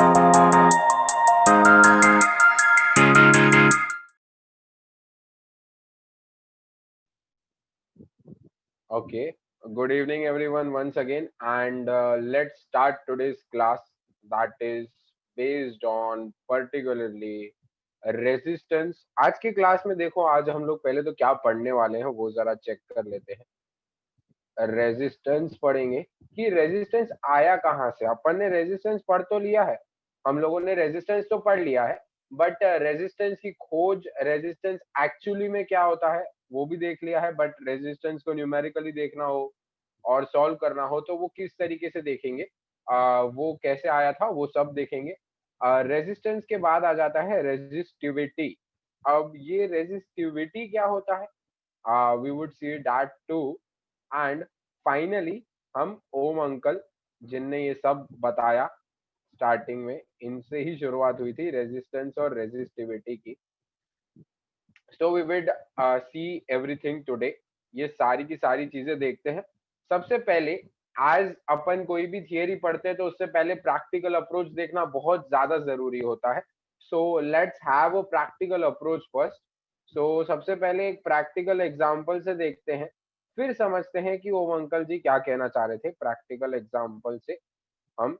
Okay, good evening everyone once again, and let's start today's class that is based on particularly resistance. आज की class में देखो, आज हम लोग पहले तो क्या पढ़ने वाले हैं वो जरा चेक कर लेते हैं। रेजिस्टेंस पढ़ेंगे कि रेजिस्टेंस आया कहाँ से। अपन ने रेजिस्टेंस पढ़ तो लिया है, हम लोगों ने रेजिस्टेंस तो पढ़ लिया है, बट रेजिस्टेंस की खोज, रेजिस्टेंस एक्चुअली में क्या होता है वो भी देख लिया है। बट रेजिस्टेंस को न्यूमेरिकली देखना हो और सॉल्व करना हो तो वो किस तरीके से देखेंगे, वो कैसे आया था वो सब देखेंगे। रेजिस्टेंस के बाद आ जाता है रेजिस्टिविटी। अब ये रेजिस्टिविटी क्या होता है, we would see that too. And finally हम ओम अंकल जिनने ये सब बताया स्टार्टिंग में, इनसे ही शुरुआत हुई थी रेजिस्टेंस और रेजिस्टिविटी की। So we would see everything today. ये सारी की सारी चीजें देखते हैं। सबसे पहले आज अपन कोई भी थियरी पढ़ते हैं तो उससे पहले प्रैक्टिकल अप्रोच देखना बहुत ज्यादा जरूरी होता है। So let's have a practical approach first. So सबसे पहले एक प्रैक्टिकल एग्जांपल से देखते हैं, फिर समझते हैं कि ओम अंकल जी क्या कहना चाह रहे थे। प्रैक्टिकल एग्जांपल से हम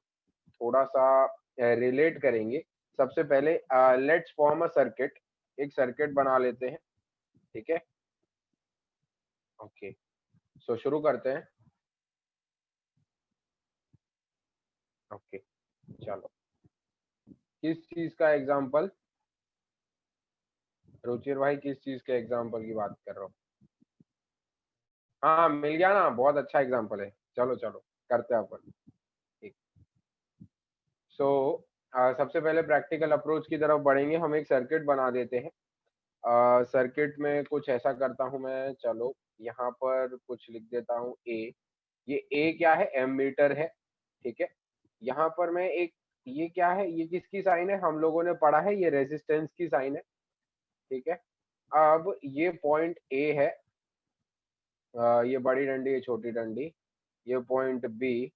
थोड़ा सा रिलेट करेंगे। सबसे पहले लेट्स फॉर्म अ सर्किट। एक सर्किट बना लेते हैं, ठीक है। ओके, सो शुरू करते हैं। ओके, चलो। किस चीज का एग्जांपल, रुचिर भाई, किस चीज के एग्जांपल की बात कर रहा हूँ? हाँ, मिल गया ना, बहुत अच्छा एग्जांपल है। चलो चलो करते हैं अपन। ठीक। सो सबसे पहले प्रैक्टिकल अप्रोच की तरफ बढ़ेंगे। हम एक सर्किट बना देते हैं। सर्किट में कुछ ऐसा करता हूँ मैं, चलो यहाँ पर कुछ लिख देता हूँ ए। ये ए क्या है, एमीटर है, ठीक है। यहाँ पर मैं एक, ये क्या है, ये किसकी साइन है, हम लोगों ने पढ़ा है, ये रेजिस्टेंस की साइन है, ठीक है। अब ये पॉइंट ए है, ये बड़ी डंडी, ये छोटी डंडी, ये पॉइंट बी,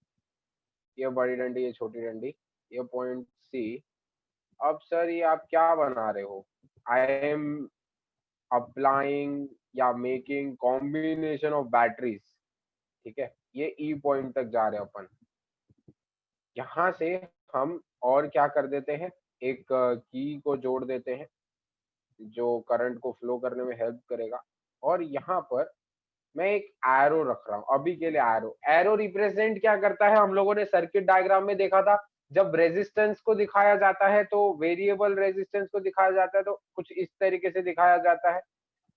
ये बड़ी डंडी, ये छोटी डंडी, ये पॉइंट सी। अब सर ये आप क्या बना रहे हो? आई एम अप्लाइंग या मेकिंग कॉम्बिनेशन ऑफ बैटरीज, ठीक है। ये ई पॉइंट तक जा रहे हैं अपन। यहाँ से हम और क्या कर देते हैं, एक की को जोड़ देते हैं जो करंट को फ्लो करने में हेल्प करेगा। और यहाँ पर मैं एक एरो रख रहा हूँ अभी के लिए। एरो, एरो रिप्रेजेंट क्या करता है, हम लोगों ने सर्किट डायग्राम में देखा था, जब रेजिस्टेंस को दिखाया जाता है तो वेरिएबल रेजिस्टेंस को दिखाया जाता है तो कुछ इस तरीके से दिखाया जाता है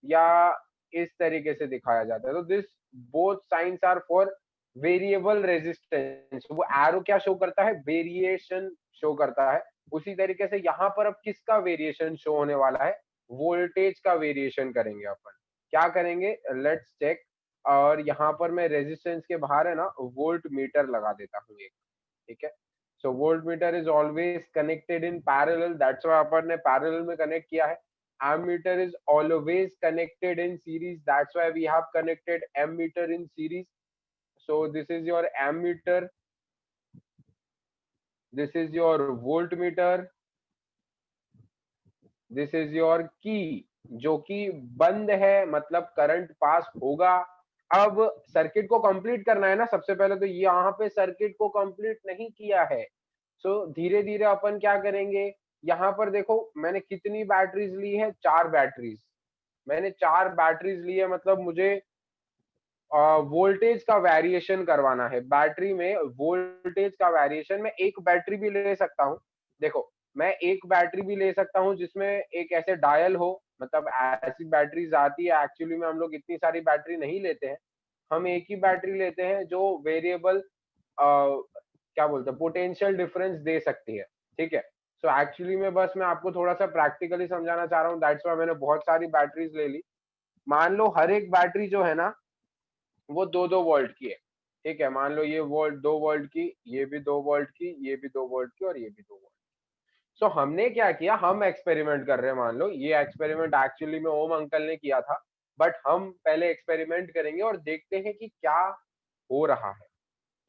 या इस तरीके से दिखाया जाता है। तो this both signs are for variable resistance. वो एरो क्या शो करता है, वेरिएशन शो करता है। उसी तरीके से यहाँ पर अब किसका वेरिएशन शो होने वाला है, वोल्टेज का वेरिएशन करेंगे अपन। क्या करेंगे, लेट्स चेक। और यहाँ पर मैं रेजिस्टेंस के बाहर है ना वोल्ट मीटर लगा देता हूँ एक, ठीक है। So voltmeter is always connected in parallel, that's why अपन ने पैरेलल में कनेक्ट किया है। ammeter is always connected in series, that's why we have connected ammeter in series. So this is your ammeter, this is your voltmeter, this is your की, जो कि बंद है, मतलब करंट पास होगा। अब सर्किट को कंप्लीट करना है ना, सबसे पहले तो यहाँ पे सर्किट को कंप्लीट नहीं किया है। सो धीरे धीरे अपन क्या करेंगे, यहाँ पर देखो मैंने कितनी बैटरीज ली है, 4 बैटरीज। मैंने 4 बैटरीज ली है, मतलब मुझे वोल्टेज का वेरिएशन करवाना है बैटरी में। वोल्टेज का वेरिएशन मैं एक बैटरी भी ले सकता हूँ। देखो, मैं एक बैटरी भी ले सकता हूँ जिसमें एक ऐसे डायल हो, मतलब ऐसी बैटरीज आती है। एक्चुअली में हम लोग इतनी सारी बैटरी नहीं लेते हैं, हम एक ही बैटरी लेते हैं जो वेरिएबल क्या बोलते हैं, पोटेंशियल डिफरेंस दे सकती है, ठीक है। सो एक्चुअली में बस मैं आपको थोड़ा सा प्रैक्टिकली समझाना चाह रहा हूँ, दैट्स व्हाई मैंने बहुत सारी बैटरीज ले ली। मान लो हर एक बैटरी जो है ना वो 2-2 वोल्ट की है, ठीक है। मान लो ये वोल्ट 2 वोल्ट की, ये भी 2 वोल्ट की, ये भी 2 वोल्ट की और ये भी 2 वोल्ट। सो हमने क्या किया, हम एक्सपेरिमेंट कर रहे हैं। मान लो ये एक्सपेरिमेंट एक्चुअली में ओम अंकल ने किया था, बट हम पहले एक्सपेरिमेंट करेंगे और देखते हैं कि क्या हो रहा है।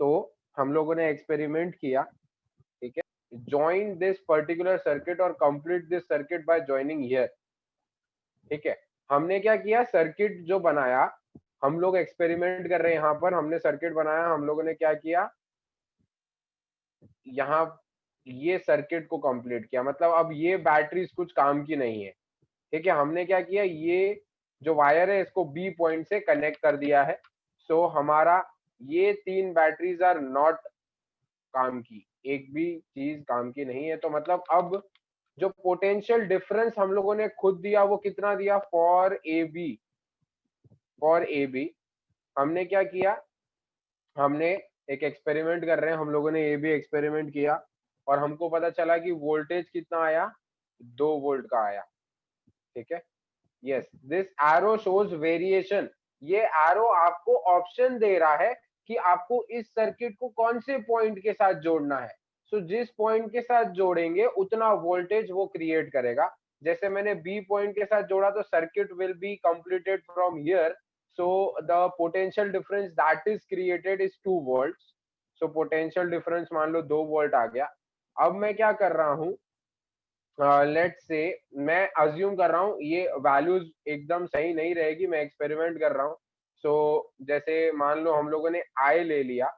तो हम लोगों ने एक्सपेरिमेंट किया, ठीक है। join this particular circuit or complete this circuit by joining here। ठीक है, हमने क्या किया, सर्किट जो बनाया, हम लोग एक्सपेरिमेंट कर रहे हैं यहाँ पर, हमने सर्किट बनाया, हम लोगों ने क्या किया, यहाँ ये सर्किट को कंप्लीट किया, मतलब अब ये बैटरीज कुछ काम की नहीं है। ठीक है, हमने क्या किया, ये जो वायर है इसको बी पॉइंट से कनेक्ट कर दिया है। सो हमारा ये 3 बैटरीज आर नॉट काम की, एक भी चीज काम की नहीं है। तो मतलब अब जो पोटेंशियल डिफरेंस हम लोगों ने खुद दिया वो कितना दिया, फॉर ए बी हमने क्या किया, हमने एक एक्सपेरिमेंट कर रहे हैं, हम लोगों ने ए बी एक्सपेरिमेंट किया और हमको पता चला कि वोल्टेज कितना आया, 2 वोल्ट का आया। ठीक है, yes, this arrow shows variation, ये एरो आपको ऑप्शन दे रहा है कि आपको इस सर्किट को कौन से पॉइंट के साथ जोड़ना है। सो जिस पॉइंट के साथ जोड़ेंगे उतना वोल्टेज वो क्रिएट करेगा। जैसे मैंने बी पॉइंट के साथ जोड़ा तो circuit will be completed from here, so the potential difference that is created is 2 volts। so potential difference मान लो 2 वोल्ट आ गया। अब मैं क्या कर रहा हूँ, लेट्स से मैं अज्यूम कर रहा हूँ ये वैल्यूज एकदम सही नहीं रहेगी, मैं एक्सपेरिमेंट कर रहा हूँ। सो जैसे मान लो हम लोगों ने आई ले लिया,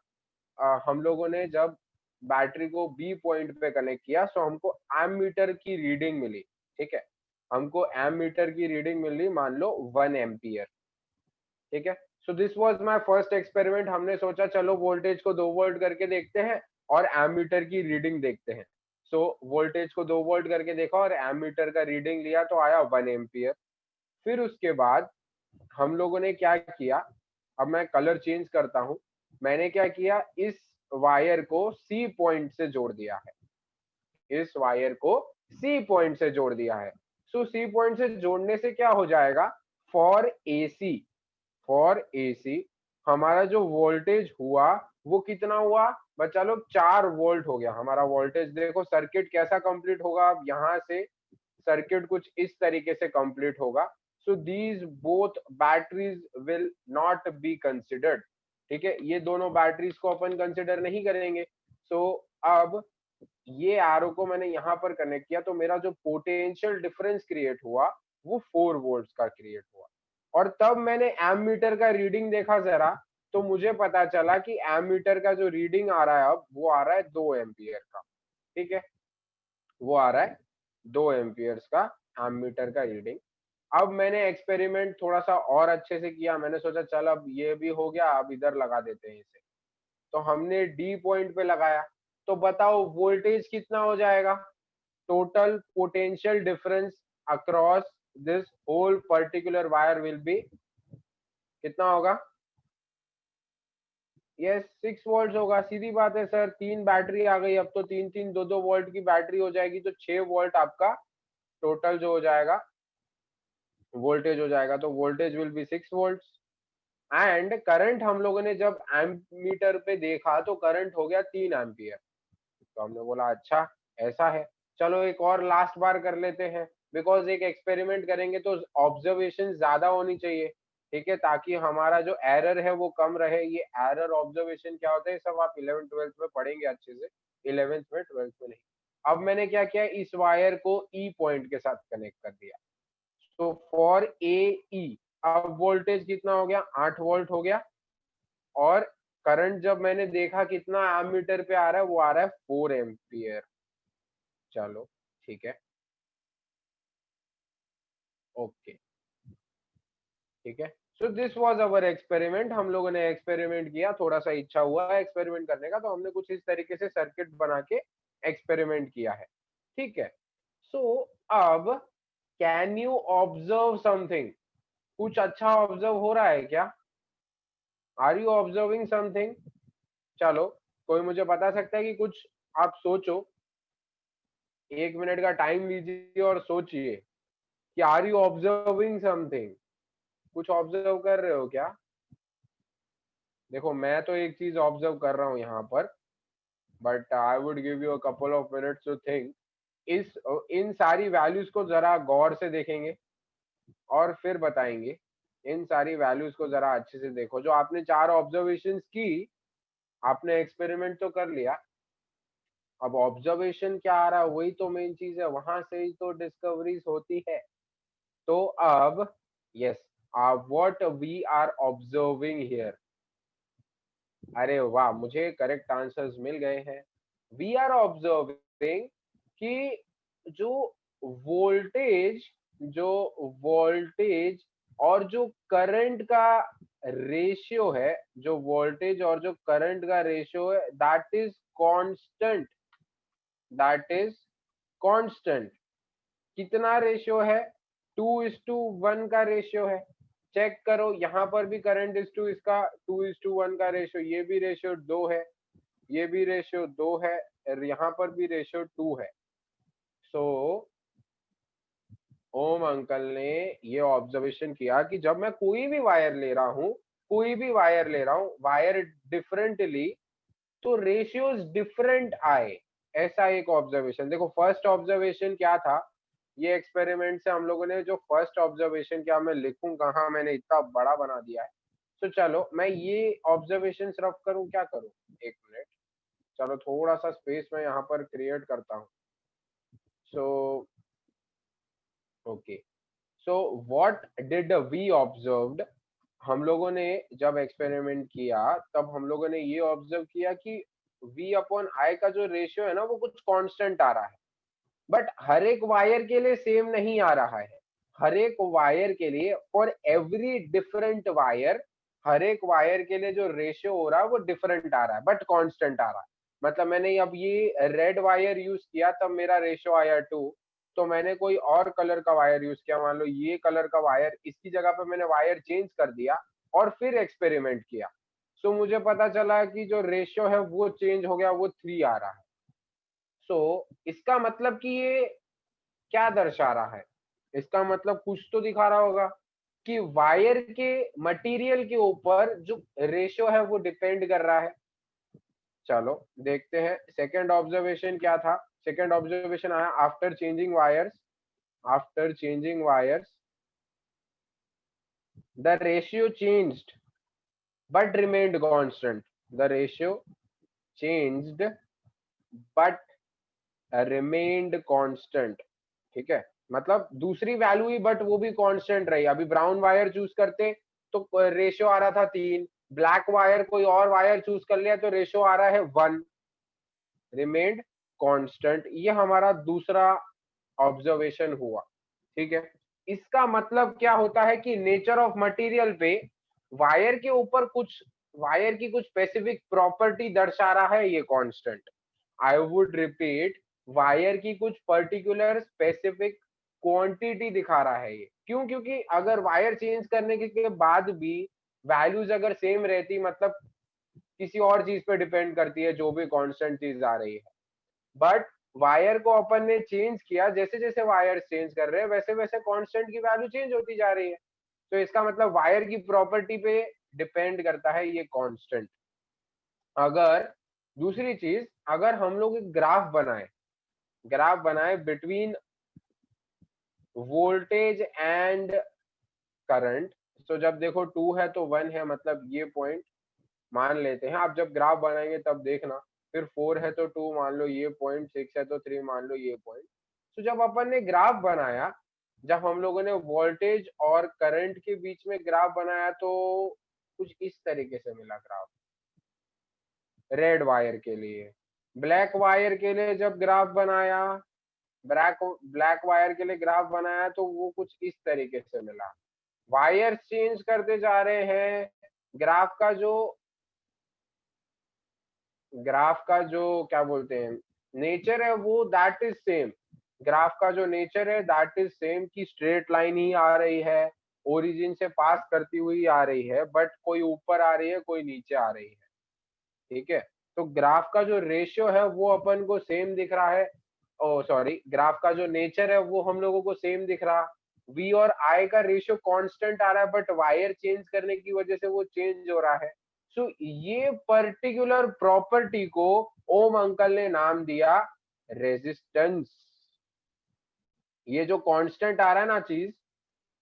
हम लोगों ने जब बैटरी को बी पॉइंट पे कनेक्ट किया सो हमको एमीटर की रीडिंग मिली। ठीक है, हमको एमीटर की रीडिंग मिली मान लो 1 एम्पियर। ठीक है, सो this was my first experiment. हमने सोचा चलो वोल्टेज को 2 वोल्ट करके देखते हैं और एमीटर की रीडिंग देखते हैं। सो वोल्टेज को 2 वोल्ट करके देखा और एमीटर का रीडिंग लिया तो आया 1 एम्पियर। फिर उसके बाद हम लोगों ने क्या किया, अब मैं कलर चेंज करता हूं, मैंने क्या किया, इस वायर को सी पॉइंट से जोड़ दिया है, इस वायर को सी पॉइंट से जोड़ दिया है। सो सी पॉइंट से जोड़ने से क्या हो जाएगा, फॉर एसी, फॉर एसी हमारा जो वोल्टेज हुआ वो कितना हुआ बच्चा लोग, 4 वोल्ट हो गया हमारा वोल्टेज। देखो सर्किट कैसा कंप्लीट होगा, अब यहाँ से सर्किट कुछ इस तरीके से कंप्लीट होगा। So these both batteries will not be considered. ठीक है, ये दोनों बैटरीज को अपन कंसिडर नहीं करेंगे। सो अब ये एरो को मैंने यहाँ पर कनेक्ट किया तो मेरा जो पोटेंशियल डिफरेंस क्रिएट हुआ वो 4 वोल्ट्स का क्रिएट हुआ। और तब मैंने एमीटर का रीडिंग देखा जरा, तो मुझे पता चला कि एमीटर का जो रीडिंग आ रहा है अब वो आ रहा है 2 एम्पियर का। ठीक है, वो आ रहा है 2 एम्पियर्स का एमीटर का रीडिंग। अब मैंने एक्सपेरिमेंट थोड़ा सा और अच्छे से किया, मैंने सोचा चल अब ये भी हो गया, अब इधर लगा देते हैं इसे। तो हमने डी पॉइंट पे लगाया, तो बताओ वोल्टेज कितना हो जाएगा, total potential difference across this whole particular wire will be कितना होगा, यस 6 वोल्ट होगा। सीधी बात है सर, 3 बैटरी आ गई, अब तो 3 2 वोल्ट की बैटरी हो जाएगी, तो 6 वोल्ट आपका टोटल जो हो जाएगा वोल्टेज हो जाएगा। तो voltage will be 6 volt. And current हम लोगों ने जब एम्पीमीटर पे देखा तो करंट हो गया 3 एम्पियर। तो हमने बोला अच्छा ऐसा है, चलो एक और लास्ट बार कर लेते हैं, बिकॉज एक एक्सपेरिमेंट करेंगे तो ऑब्जर्वेशन ज्यादा होनी चाहिए। ठीक है, ताकि हमारा जो एरर है वो कम रहे। ये एरर ऑब्जर्वेशन क्या होता है सब आप 11th 12th में पढ़ेंगे अच्छे से, 11th में 12th में नहीं। अब मैंने क्या किया, इस वायर को ई पॉइंट के साथ कनेक्ट कर दिया। तो फॉर ए ई अब वोल्टेज कितना हो गया, 8 वोल्ट हो गया। और करंट जब मैंने देखा कितना एमीटर पे आ रहा है, वो आ रहा है 4 एम्पियर। चलो ठीक है, ओके, ठीक है। सो दिस वाज अवर एक्सपेरिमेंट। हम लोगों ने एक्सपेरिमेंट किया, थोड़ा सा इच्छा हुआ एक्सपेरिमेंट करने का, तो हमने कुछ इस तरीके से सर्किट बना के एक्सपेरिमेंट किया है। ठीक है, सो अब कैन यू ऑब्जर्व समथिंग, कुछ अच्छा ऑब्जर्व हो रहा है क्या, आर यू ऑब्जर्विंग समथिंग। चलो कोई मुझे बता सकता है कि कुछ, आप सोचो, 1 मिनट का टाइम लीजिए और सोचिए कि आर यू ऑब्जर्विंग समथिंग, कुछ ऑब्जर्व कर रहे हो क्या। देखो मैं तो एक चीज ऑब्जर्व कर रहा हूँ यहाँ पर, but I would give you a couple of minutes to think. इस इन सारी वैल्यूज को जरा गौर से देखेंगे और फिर बताएंगे। इन सारी वैल्यूज को जरा अच्छे से देखो, जो आपने 4 ऑब्जर्वेशंस की, आपने एक्सपेरिमेंट तो कर लिया, अब ऑब्जर्वेशन क्या आ रहा है वही तो मेन चीज है, वहां से ही तो डिस्कवरीज होती है। तो अब yes, what we are observing here, अरे वाह, मुझे करेक्ट आंसर्स मिल गए हैं। वी आर ऑब्जर्विंग कि जो वोल्टेज जो वोल्टेज और जो करंट का रेशियो है, जो वोल्टेज और जो करंट का रेशियो है, that is constant, that is constant. कितना रेशियो है? 2:1 का रेशियो है। चेक करो, यहाँ पर भी करंट इज टू इसका 2:1 का रेशियो, ये भी रेशियो 2 है, ये भी रेशियो 2 है, और यहाँ पर भी रेशियो 2 है। सो ओम अंकल ने ये ऑब्जर्वेशन किया कि जब मैं कोई भी वायर ले रहा हूँ, कोई भी वायर ले रहा हूँ, वायर डिफरेंटली, तो रेशियोज डिफरेंट आए। ऐसा एक ऑब्जर्वेशन। देखो फर्स्ट ऑब्जर्वेशन क्या था, ये एक्सपेरिमेंट से हम लोगों ने जो फर्स्ट ऑब्जर्वेशन किया, मैं लिखूं कहाँ, मैंने इतना बड़ा बना दिया है। तो चलो मैं ये ऑब्जर्वेशन रफ करूं, क्या करूं, एक मिनट, चलो थोड़ा सा स्पेस मैं यहाँ पर क्रिएट करता हूँ। So okay, so what did we observed, हम लोगों ने जब एक्सपेरिमेंट किया तब हम लोगों ने ये ऑब्जर्व किया कि V अपॉन I का जो रेशियो है ना, वो कुछ कांस्टेंट आ रहा है, बट हर एक वायर के लिए सेम नहीं आ रहा है। हर एक वायर के लिए, फॉर एवरी डिफरेंट वायर, हर एक वायर के लिए जो रेशियो हो रहा है वो डिफरेंट आ रहा है, बट कांस्टेंट आ रहा है। मतलब मैंने अब ये रेड वायर यूज किया तब मेरा रेशियो आया 2, तो मैंने कोई और कलर का वायर यूज किया, मान लो ये कलर का वायर, इसकी जगह पे मैंने वायर चेंज कर दिया और फिर एक्सपेरिमेंट किया, सो मुझे पता चला कि जो रेशियो है वो चेंज हो गया, वो 3 आ रहा है। सो इसका मतलब कि ये क्या दर्शा रहा है, इसका मतलब कुछ तो दिखा रहा होगा कि वायर के मटेरियल के ऊपर जो रेशियो है वो डिपेंड कर रहा है। चलो देखते हैं सेकंड ऑब्जर्वेशन क्या था। सेकंड ऑब्जर्वेशन आया, after changing wires, after changing vires the ratio changed but remained constant, the ratio changed but remained constant। ठीक है, मतलब दूसरी वैल्यू ही बट वो भी कांस्टेंट रही। अभी ब्राउन वायर चूज करते तो रेशियो आ रहा था 3, ब्लैक वायर कोई और वायर चूज कर लिया तो रेशियो आ रहा है 1, रिमेन्ड कांस्टेंट। ये हमारा दूसरा ऑब्जर्वेशन हुआ। ठीक है, इसका मतलब क्या होता है कि नेचर ऑफ मटेरियल पे वायर के ऊपर कुछ, वायर की कुछ स्पेसिफिक प्रॉपर्टी दर्शा रहा है ये constant. I would repeat, wire की कुछ पर्टिकुलर स्पेसिफिक क्वांटिटी दिखा रहा है ये। क्यों? क्योंकि अगर वायर चेंज करने के बाद भी वैल्यूज अगर सेम रहती, मतलब किसी और चीज पे डिपेंड करती है जो भी कांस्टेंट चीज आ रही है, बट वायर को अपन ने चेंज किया, जैसे जैसे वायर चेंज कर रहे हैं वैसे वैसे कांस्टेंट की वैल्यू चेंज होती जा रही है। तो इसका मतलब वायर की प्रॉपर्टी पे डिपेंड करता है ये कांस्टेंट। अगर दूसरी चीज, अगर हम लोग एक ग्राफ बनाए बिटवीन वोल्टेज एंड करंट, तो जब देखो 2 है तो 1 है, मतलब ये पॉइंट मान लेते हैं। आप जब ग्राफ बनाएंगे तब देखना, फिर 4 है तो 2 मान लो ये पॉइंट, 6 है तो 3 मान लो ये पॉइंट। तो जब अपन ने ग्राफ बनाया, जब हम लोगों ने वोल्टेज और करंट के बीच में ग्राफ बनाया तो कुछ इस तरीके से मिला ग्राफ, रेड वायर के लिए। ब्लैक वायर के लिए जब ग्राफ बनाया, ब्लैक ब्लैक वायर के लिए ग्राफ बनाया तो वो कुछ इस तरीके से मिला। वायर चेंज करते जा रहे हैं, ग्राफ का जो क्या बोलते हैं नेचर है वो दैट इज सेम। ग्राफ का जो नेचर है दैट इज सेम, कि स्ट्रेट लाइन ही आ रही है, ओरिजिन से पास करती हुई आ रही है, बट कोई ऊपर आ रही है कोई नीचे आ रही है। ठीक है, तो ग्राफ का जो रेशियो है वो अपन को सेम दिख रहा है। ओ सॉरी, ग्राफ का जो नेचर है वो हम लोगों को सेम दिख रहा। V और I का रेशियो कांस्टेंट आ रहा है, बट वायर चेंज करने की वजह से वो चेंज हो रहा है। सो ये पर्टिकुलर प्रॉपर्टी को ओम अंकल ने नाम दिया रेजिस्टेंस। ये जो कांस्टेंट आ रहा है ना चीज,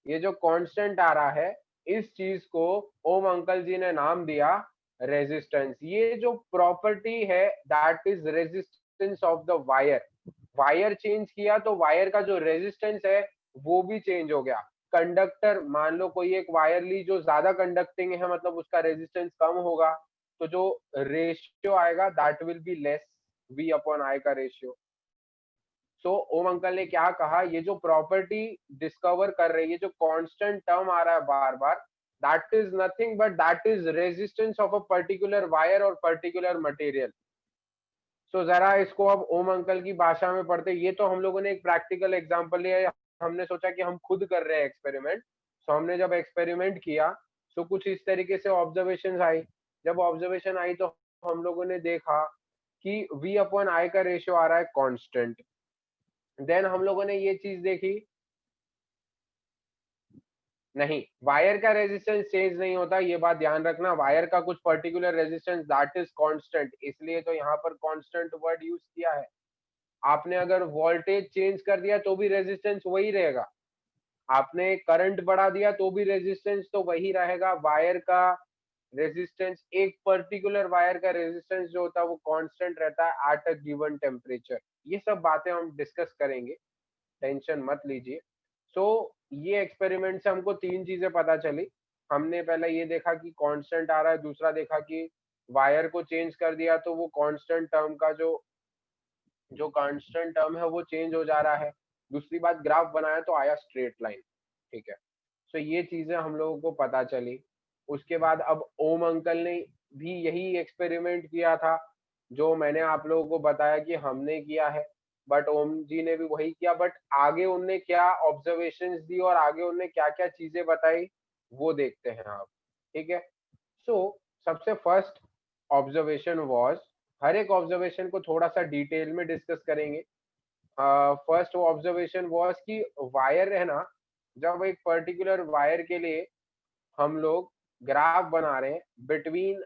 ये जो कांस्टेंट आ रहा है, इस चीज को ओम अंकल जी ने नाम दिया रेजिस्टेंस। ये जो प्रॉपर्टी है that is resistance resistance of the wire, wire change किया तो वायर का जो रेजिस्टेंस है वो भी चेंज हो गया। कंडक्टर, मान लो कोई एक वायर ली जो ज्यादा कंडक्टिंग है, मतलब उसका रेजिस्टेंस कम होगा, तो जो रेशियो आएगा that will be less, V upon I का रेशियो। सो ओम अंकल ने क्या कहा, ये जो प्रॉपर्टी डिस्कवर कर रही है, जो कांस्टेंट टर्म आ रहा है बार बार, that is nothing but that is resistance of a particular wire और पर्टिकुलर मटेरियल। सो जरा इसको अब ओम अंकल की भाषा में पढ़ते। ये तो हम लोगों ने एक प्रैक्टिकल एग्जांपल लिया है, हमने सोचा कि हम खुद कर रहे हैं एक्सपेरिमेंट। सो हमने जब एक्सपेरिमेंट किया तो कुछ इस तरीके से ऑब्जर्वेशन आई। जब ऑब्जर्वेशन आई तो हम लोगों ने देखा कि V अपॉन I का रेशियो आ रहा है कांस्टेंट। देन हम लोगों ने ये चीज देखी, नहीं, वायर का रेजिस्टेंस चेंज नहीं होता, ये बात ध्यान रखना। वायर का कुछ particular resistance that is constant, इसलिए तो यहाँ पर कांस्टेंट वर्ड यूज किया है। आपने अगर वोल्टेज चेंज कर दिया तो भी रेजिस्टेंस वही रहेगा, आपने करंट बढ़ा दिया तो भी रेजिस्टेंस तो वही रहेगा। वायर का रेजिस्टेंस, एक पर्टिकुलर वायर का रेजिस्टेंस जो होता है वो कांस्टेंट रहता है एट अ गिवन टेम्परेचर। ये सब बातें हम डिस्कस करेंगे, टेंशन मत लीजिए। सो ये एक्सपेरिमेंट से हमको तीन चीजें पता चली। हमने पहले ये देखा कि कांस्टेंट आ रहा है, दूसरा देखा कि वायर को चेंज कर दिया तो वो कांस्टेंट टर्म का जो जो कांस्टेंट टर्म है वो चेंज हो जा रहा है। दूसरी बात, ग्राफ बनाया तो आया स्ट्रेट लाइन। ठीक है, सो ये चीजें हम लोगों को पता चली। उसके बाद अब ओम अंकल ने भी यही एक्सपेरिमेंट किया था जो मैंने आप लोगों को बताया कि हमने किया है, बट ओम जी ने भी वही किया, बट आगे उनने क्या ऑब्जर्वेशंस दी और आगे उनने क्या क्या चीजें बताई वो देखते हैं आप। ठीक है, सो सबसे फर्स्ट ऑब्जर्वेशन वाज, हर एक ऑब्जर्वेशन को थोड़ा सा डिटेल में डिस्कस करेंगे। फर्स्ट ऑब्जर्वेशन वाज कि वायर है ना, जब एक पर्टिकुलर वायर के लिए हम लोग ग्राफ बना रहे हैं between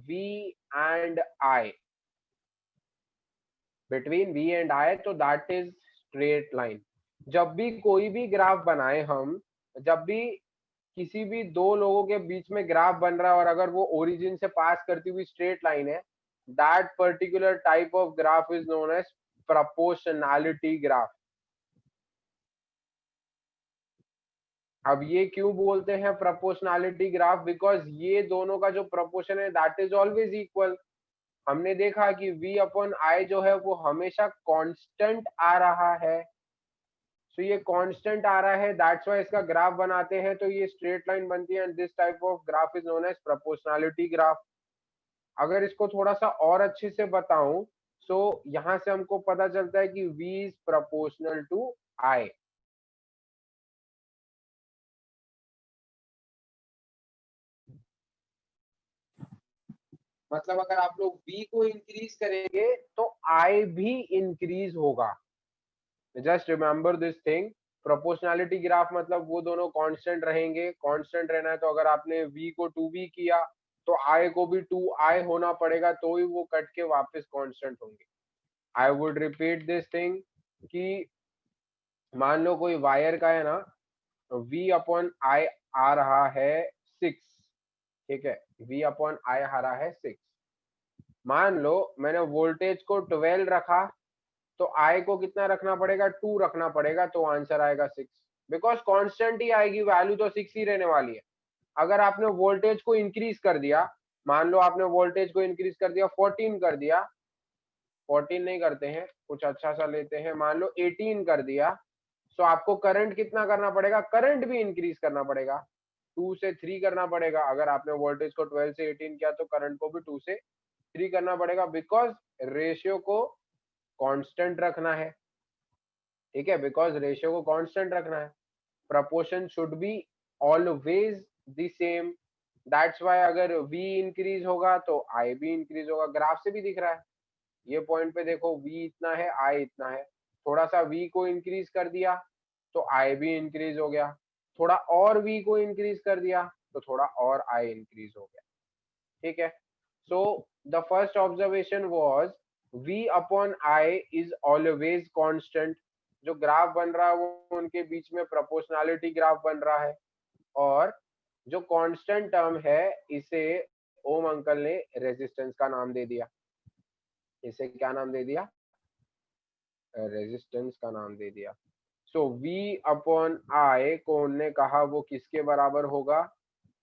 V and I, between V and I, तो दैट इज स्ट्रेट लाइन। जब भी कोई भी ग्राफ बनाए हम, जब भी किसी भी दो लोगों के बीच में ग्राफ बन रहा है और अगर वो ओरिजिन से पास करती हुई स्ट्रेट लाइन है, that particular type of graph is known as proportionality graph. अब ये क्यों बोलते हैं प्रोपोर्शनैलिटी ग्राफ? बिकॉज ये दोनों का जो प्रोपोर्शन है दैट इज ऑलवेज इक्वल। हमने देखा कि V अपॉन I जो है वो हमेशा कांस्टेंट आ रहा है। तो ये कांस्टेंट आ रहा है, दैट्स व्हाई इसका ग्राफ बनाते हैं तो ये स्ट्रेट लाइन बनती है, and this type of graph is known as proportionality graph. अगर इसको थोड़ा सा और अच्छे से बताऊं, सो यहां से हमको पता चलता है कि V is proportional to I। मतलब अगर आप लोग V को इंक्रीज करेंगे तो I भी इंक्रीज होगा। Just remember this thing, proportionality graph मतलब वो दोनों कांस्टेंट रहेंगे। कांस्टेंट रहना है तो अगर आपने V को 2V किया तो I को भी 2I होना पड़ेगा, तो ही वो कट के वापस कांस्टेंट होंगे। I would repeat this thing कि मान लो कोई वायर का है ना, V अपॉन I आ रहा है 6। ठीक है, V अपॉन I आ रहा है 6। मान लो मैंने वोल्टेज को 12 रखा तो I को कितना रखना पड़ेगा? 2 रखना पड़ेगा, तो आंसर आएगा 6। बिकॉज कांस्टेंट ही आएगी, वैल्यू तो 6 ही रहने वाली है। अगर आपने वोल्टेज को इंक्रीज कर दिया, मान लो आपने वोल्टेज को इंक्रीज कर दिया 14 कर दिया, 14 नहीं करते हैं, कुछ अच्छा सा लेते हैं, मान लो 18 कर दिया, तो आपको करंट कितना करना पड़ेगा? करंट भी इंक्रीज करना पड़ेगा, 2 से 3 करना पड़ेगा। अगर आपने वोल्टेज को 12 से 18 किया तो करंट को भी 2 से 3 करना पड़ेगा, बिकॉज रेशियो को कांस्टेंट रखना है। ठीक है, बिकॉज रेशियो को कांस्टेंट रखना है, proportion should be always the same. That's why अगर V इंक्रीज होगा तो I भी इंक्रीज होगा। ग्राफ से भी दिख रहा है, ये पॉइंट पे देखो V इतना है, I इतना है, थोड़ा सा V को इंक्रीज कर दिया तो I भी इंक्रीज हो गया, थोड़ा और V को इंक्रीज कर दिया तो थोड़ा और I इंक्रीज हो गया। ठीक है, so the first observation was V upon I is always constant. जो ग्राफ बन रहा है वो उनके बीच में प्रोपोर्शनैलिटी ग्राफ बन रहा है, और जो कांस्टेंट टर्म है इसे ओम अंकल ने रेजिस्टेंस का नाम दे दिया। इसे क्या नाम दे दिया? रेजिस्टेंस का नाम दे दिया। सो V अपॉन I को उन्होंने कहा वो किसके बराबर होगा,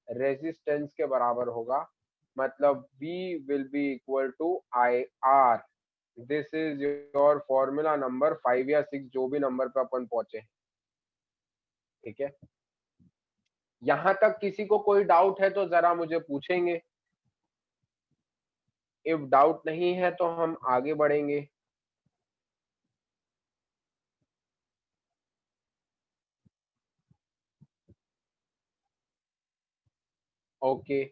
रेजिस्टेंस के बराबर होगा, मतलब V will be equal to IR। This is your formula number 5 या 6, जो भी नंबर पे अपन पहुंचे। ठीक है, यहां तक किसी को कोई डाउट है तो जरा मुझे पूछेंगे, इफ डाउट नहीं है तो हम आगे बढ़ेंगे। ओके,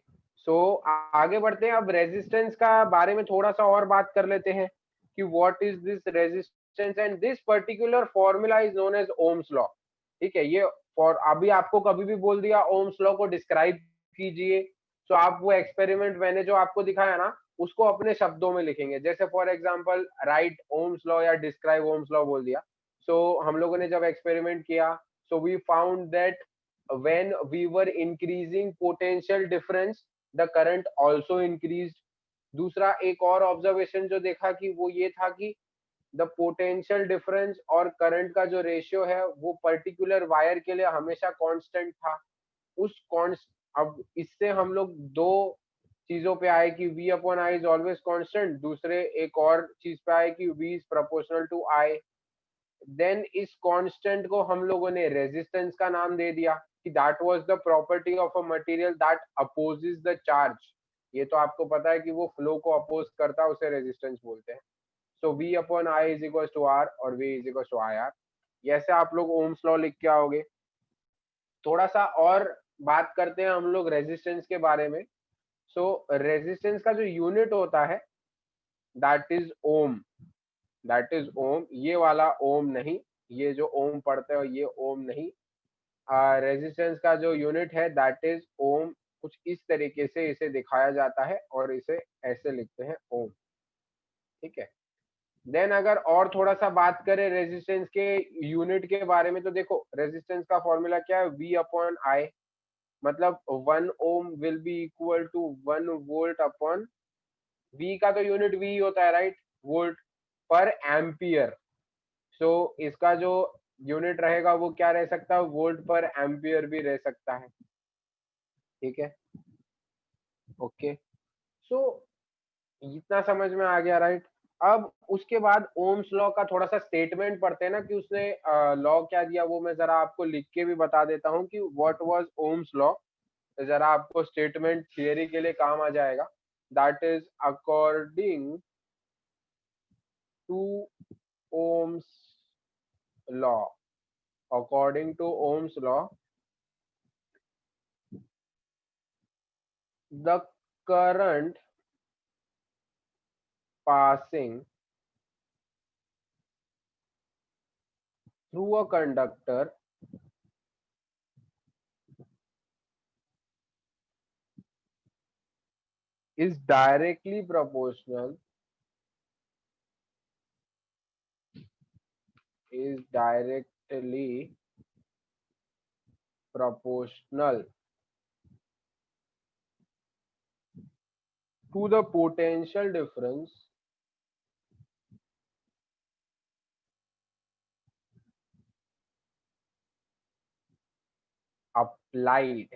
सो आगे बढ़ते हैं। अब रेजिस्टेंस का बारे में थोड़ा सा और बात कर लेते हैं कि what is this resistance, and this particular formula is known as Ohm's law. ठीक है, ये फॉर अभी आपको कभी भी बोल दिया ओम्स लॉ को डिस्क्राइब कीजिए, तो आप वो एक्सपेरिमेंट मैंने जो आपको दिखाया ना उसको अपने शब्दों में लिखेंगे। जैसे for example right Ohm's law या डिस्क्राइब ओम्स लॉ बोल दिया, सो हम लोगों ने जब एक्सपेरिमेंट किया, so we found that when we were increasing potential difference the current also increased। दूसरा एक और ऑब्जर्वेशन जो देखा कि वो ये था कि द पोटेंशियल डिफरेंस और करंट का जो रेशियो है वो पर्टिकुलर वायर के लिए हमेशा कांस्टेंट था। उस कॉन्स्ट अब इससे हम लोग दो चीजों पे आए कि V upon I is always constant, दूसरे एक और चीज पे आए कि V is proportional to I. Then इस कांस्टेंट को हम लोगों ने रेजिस्टेंस का नाम दे दिया कि that was the property of a material that opposes the charge. ये तो आपको पता है कि वो फ्लो को अपोज करता है, उसे रेजिस्टेंस बोलते हैं। So V upon I is equal to R और V is equal to I R. ऐसे आप लोग ओम्स लॉ लिख के आओगे। थोड़ा सा और बात करते हैं हम लोग रेजिस्टेंस के बारे में। सो रेजिस्टेंस का जो यूनिट होता है that is ohm, that is ohm. ये वाला ओम नहीं, ये जो ओम पढ़ते हो ये ओम नहीं। रेजिस्टेंस का जो यूनिट है दैट इज ओम। कुछ इस तरीके से इसे दिखाया जाता है और इसे ऐसे लिखते हैं ओम। ठीक है, देन अगर और थोड़ा सा बात करें रेजिस्टेंस के यूनिट के बारे में, तो देखो रेजिस्टेंस का फॉर्मूला क्या है, V अपॉन आई, मतलब 1 ohm will be equal to 1 volt upon, V का तो यूनिट V ही होता है राइट, वोल्ट पर एम्पियर। सो इसका जो यूनिट रहेगा वो क्या रह सकता है, वोल्ट पर एम्पियर भी रह सकता है। ठीक है, ओके, सो इतना समझ में आ गया राइट। अब उसके बाद ओम्स लॉ का थोड़ा सा स्टेटमेंट पढ़ते हैं ना कि उसने लॉ क्या दिया, वो मैं जरा आपको लिख के भी बता देता हूँ कि व्हाट वाज ओम्स लॉ। जरा आपको स्टेटमेंट थियरी के लिए काम आ जाएगा। That is according to Ohm's law, according to Ohm's law the current passing through a conductor is directly proportional, is directly proportional to the potential difference applied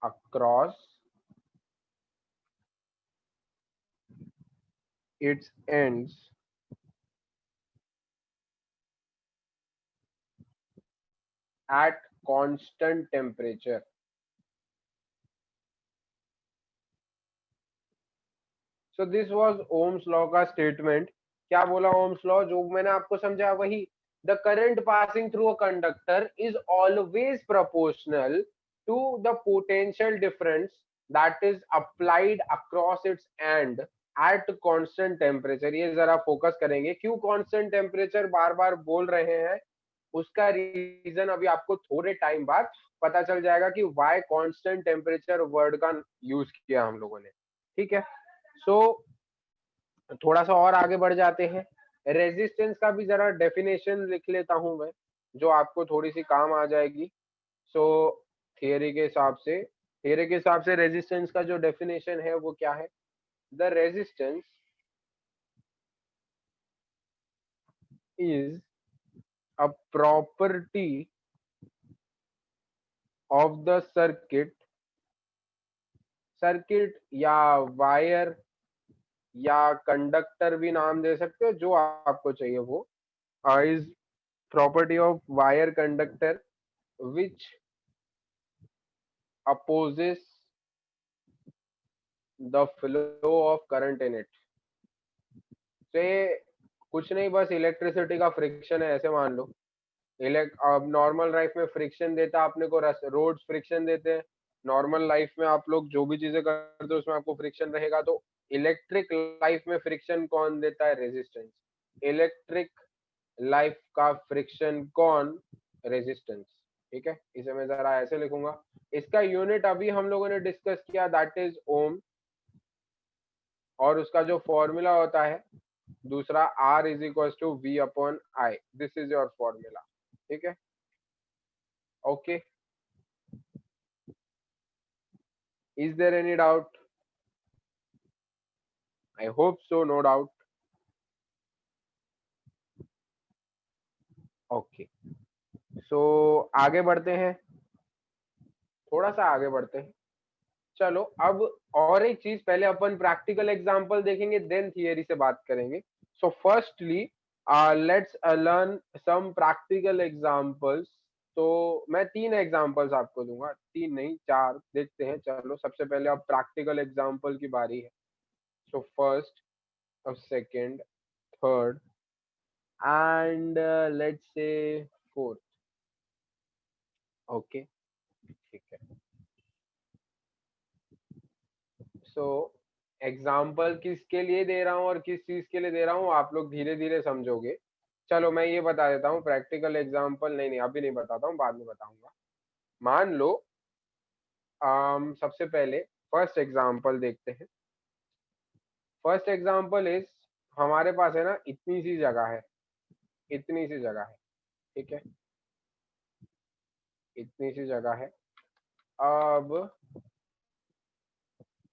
across its ends at constant temperature। So this was Ohm's law का statement. क्या बोला Ohm's law, जो मैंने आपको समझाया वही, the current passing through a conductor is always proportional to the potential difference that is applied across its end at constant temperature. ये जरा फोकस करेंगे, क्यों कांस्टेंट टेम्परेचर बार बार बोल रहे हैं, उसका रीजन अभी आपको थोड़े टाइम बाद पता चल जाएगा कि वाई कांस्टेंट टेम्परेचर वर्ड का यूज किया हम लोगों ने। ठीक है, सो थोड़ा सा और आगे बढ़ जाते हैं। रेजिस्टेंस का भी जरा डेफिनेशन लिख लेता हूं मैं, जो आपको थोड़ी सी काम आ जाएगी। सो थियरी के हिसाब से रेजिस्टेंस का जो डेफिनेशन है वो क्या है, the resistance is a property of the circuit या वायर या कंडक्टर भी नाम दे सकते हो, जो आपको चाहिए वो, is property of wire conductor which opposes the flow of current in it। से कुछ नहीं, बस इलेक्ट्रिसिटी का फ्रिक्शन है, ऐसे मान लो। अब नॉर्मल लाइफ में फ्रिक्शन देता है अपने को, रोड्स फ्रिक्शन देते हैं। नॉर्मल लाइफ में आप लोग जो भी चीजें करते हो उसमें आपको फ्रिक्शन रहेगा, तो इलेक्ट्रिक लाइफ में फ्रिक्शन कौन देता है? रेजिस्टेंस। इलेक्ट्रिक लाइफ का फ्रिक्शन कौन? रेजिस्टेंस। ठीक है, इसे मैं जरा ऐसे लिखूंगा। इसका यूनिट अभी हम लोगों ने डिस्कस किया, दैट इज ओम, और उसका जो फॉर्मूला होता है दूसरा, R is equal to V upon I. This is your formula. ठीक है, okay. Is there any doubt? I hope so, no doubt. Okay, so आगे बढ़ते हैं, थोड़ा सा आगे बढ़ते हैं। चलो, अब और एक चीज, पहले अपन प्रैक्टिकल एग्जांपल देखेंगे, देन थियरी से बात करेंगे। So firstly let's learn some practical examples. तो मैं 3 एग्जांपल्स आपको दूंगा, 3 नहीं 4, देखते हैं। चलो, सबसे पहले अब प्रैक्टिकल एग्जांपल की बारी है। So first, second, third and let's से फोर्थ। ओके, ठीक है। सो एग्जाम्पल किसके लिए दे रहा हूँ और किस चीज के लिए दे रहा हूँ, आप लोग धीरे धीरे समझोगे। चलो, मैं ये बता देता हूँ प्रैक्टिकल एग्जाम्पल। नहीं नहीं, अभी नहीं बताता हूँ, बाद में बताऊंगा। मान लो सबसे पहले फर्स्ट एग्जाम्पल देखते हैं। फर्स्ट एग्जाम्पल इज, हमारे पास है ना इतनी सी जगह है, इतनी सी जगह है। ठीक है, इतनी सी जगह है। अब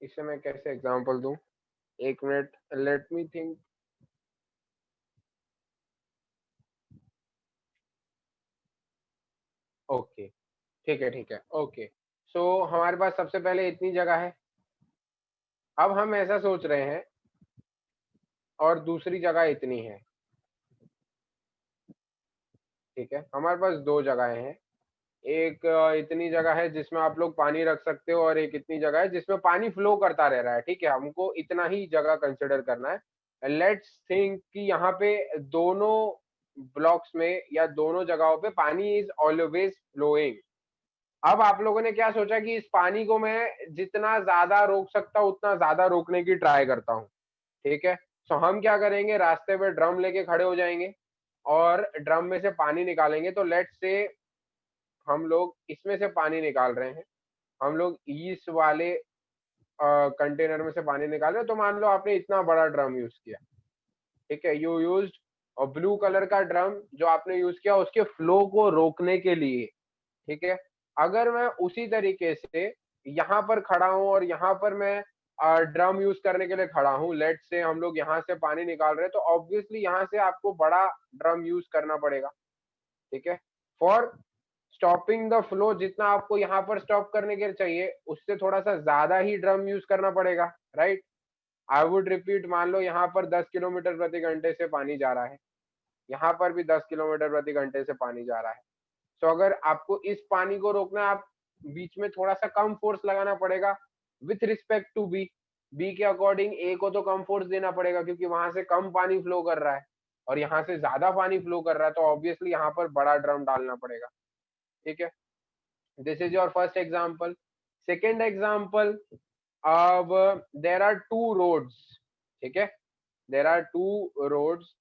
इसे मैं कैसे एग्जाम्पल दूं? एक minute, let me think. Okay, ठीक है, ठीक है, ओके। सो हमारे पास सबसे पहले इतनी जगह है। अब हम ऐसा सोच रहे हैं, और दूसरी जगह इतनी है। ठीक है, हमारे पास 2 जगहें हैं। एक इतनी जगह है जिसमें आप लोग पानी रख सकते हो, और एक इतनी जगह है जिसमें पानी फ्लो करता रह रहा है। ठीक है, हमको इतना ही जगह कंसिडर करना है। लेट्स थिंक कि यहाँ पे दोनों ब्लॉक्स में या दोनों जगहों पे पानी इज ऑलवेज फ्लोइंग। अब आप लोगों ने क्या सोचा कि इस पानी को मैं जितना ज्यादा रोक सकता हूँ उतना ज्यादा रोकने की ट्राई करता हूँ। ठीक है, तो हम क्या करेंगे, रास्ते पे ड्रम लेके खड़े हो जाएंगे और ड्रम में से पानी निकालेंगे। तो लेट्स से हम लोग इसमें से पानी निकाल रहे हैं, हम लोग इस वाले कंटेनर में से पानी निकाल रहे हैं। तो मान लो आपने इतना बड़ा ड्रम यूज किया। ठीक है, यू यूज्ड, और ब्लू कलर का ड्रम जो आपने यूज किया उसके फ्लो को रोकने के लिए। ठीक है, अगर मैं उसी तरीके से यहाँ पर खड़ा हूँ और यहाँ पर मैं ड्रम यूज करने के लिए खड़ा हूँ, लेट से हम लोग यहाँ से पानी निकाल रहे हैं, तो ऑब्वियसली यहाँ से आपको बड़ा ड्रम यूज करना पड़ेगा। ठीक है, फॉर स्टॉपिंग द फ्लो, जितना आपको यहाँ पर स्टॉप करने के लिए चाहिए उससे थोड़ा सा ज्यादा ही ड्रम यूज करना पड़ेगा, राइट। आई वुड रिपीट, मान लो यहाँ पर 10 किलोमीटर प्रति घंटे से पानी जा रहा है, यहाँ पर भी 10 किलोमीटर प्रति घंटे से पानी जा रहा है। तो अगर आपको इस पानी को रोकना है, आप बीच में थोड़ा सा कम फोर्स लगाना पड़ेगा with respect to B. B के अकॉर्डिंग ए को तो कम फोर्स देना पड़ेगा, क्योंकि वहां से कम पानी फ्लो कर रहा है और यहाँ से ज्यादा पानी फ्लो कर रहा है, तो ऑब्वियसली यहाँ पर बड़ा ड्रम डालना पड़ेगा। ठीक है, this is your first example. Second example, अब देर आर 2 रोड्स। ठीक है, there are 2 roads.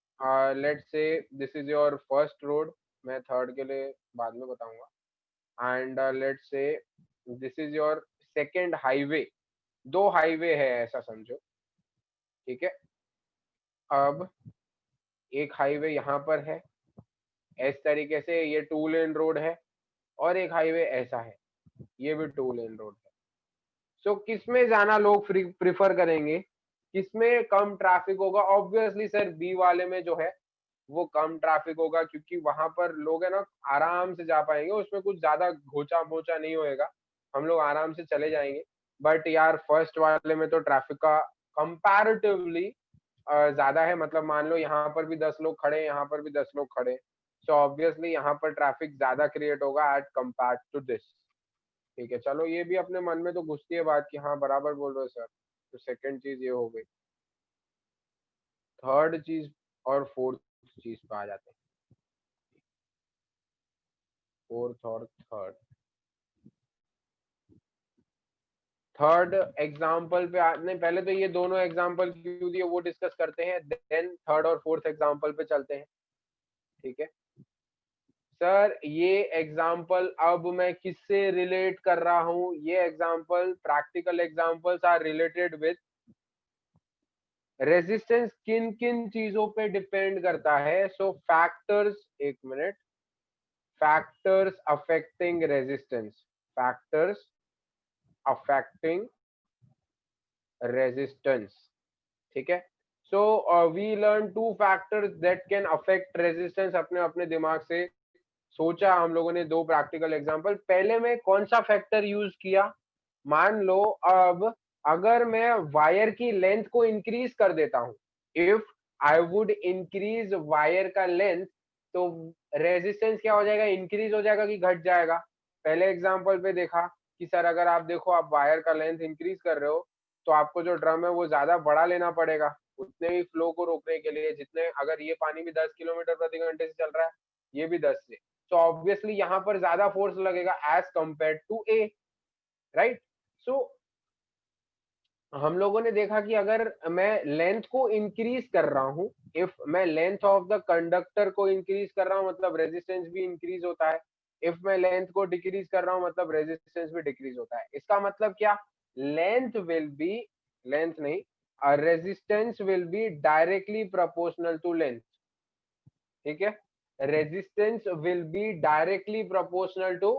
Let's say this is your first road, मैं थर्ड के लिए बाद में बताऊंगा। And let's say this is your second highway. 2 highway है ऐसा समझो। ठीक है, अब एक हाईवे यहाँ पर है, इस तरीके से ये 2 लेन रोड है, और एक हाईवे ऐसा है, ये भी 2 लेन रोड है। सो किसमें जाना लोग प्रिफर करेंगे, किसमें कम ट्रैफिक होगा? ऑब्वियसली सर, बी वाले में जो है वो कम ट्रैफिक होगा, क्योंकि वहां पर लोग है ना आराम से जा पाएंगे, उसमें कुछ ज्यादा घोचा मोचा नहीं होएगा, हम लोग आराम से चले जाएंगे। बट यार फर्स्ट वाले में तो ट्रैफिक का कंपैरेटिवली ज्यादा है, मतलब मान लो यहाँ पर भी 10 लोग खड़े हैं, यहाँ पर भी 10 लोग खड़े हैं, सो ऑब्वियसली यहाँ पर ट्रैफिक ज्यादा क्रिएट होगा एट कंपेयर टू दिस। ठीक है, चलो ये भी अपने मन में तो घुसती है बात कि हाँ बराबर बोल रहे हो सर। तो सेकंड चीज ये हो गई। थर्ड चीज और फोर्थ चीज पे आ जाते हैं। फोर्थ और थर्ड, थर्ड एग्जाम्पल पे नहीं, पहले तो ये दोनों एग्जाम्पल क्यों दिए वो डिस्कस करते हैं, देन थर्ड और फोर्थ एग्जाम्पल पे चलते हैं। ठीक है सर, ये एग्जाम्पल अब मैं किससे रिलेट कर रहा हूँ, ये example practical examples are related with resistance. किन किन चीजों पे डिपेंड करता है? सो फैक्टर्स, एक minute, factors affecting resistance, factors affecting resistance. ठीक है, so we learn two factors that can affect resistance. अपने अपने दिमाग से सोचा हम लोगों ने दो प्रैक्टिकल एग्जांपल। पहले में कौन सा फैक्टर यूज किया? मान लो अब अगर मैं वायर की लेंथ को इंक्रीज कर देता हूं, if I would increase wire का लेंथ, तो रेजिस्टेंस क्या हो जाएगा? इंक्रीज हो जाएगा कि घट जाएगा? पहले एग्जांपल पे देखा कि सर अगर आप देखो आप वायर का लेंथ इंक्रीज कर रहे हो, तो आपको जो ड्रम है वो ज्यादा बड़ा लेना पड़ेगा उतने ही फ्लो को रोकने के लिए, जितने अगर ये पानी भी 10 किलोमीटर प्रति घंटे से चल रहा है, ये भी 10 से, तो ऑब्वियसली यहाँ पर ज्यादा फोर्स लगेगा as compared to A, right? So हम लोगों ने देखा कि अगर मैं लेंथ को इंक्रीज कर रहा हूं, इफ मैं लेंथ ऑफ द कंडक्टर को इंक्रीज कर रहा हूं, मतलब रेजिस्टेंस भी इंक्रीज होता है। इफ मैं लेंथ को डिक्रीज कर रहा हूं, मतलब रेजिस्टेंस भी डिक्रीज होता है। इसका मतलब क्या? लेंथ विल बी, लेंथ नहीं, resistance will be directly proportional to length. ठीक है, resistance will be directly proportional to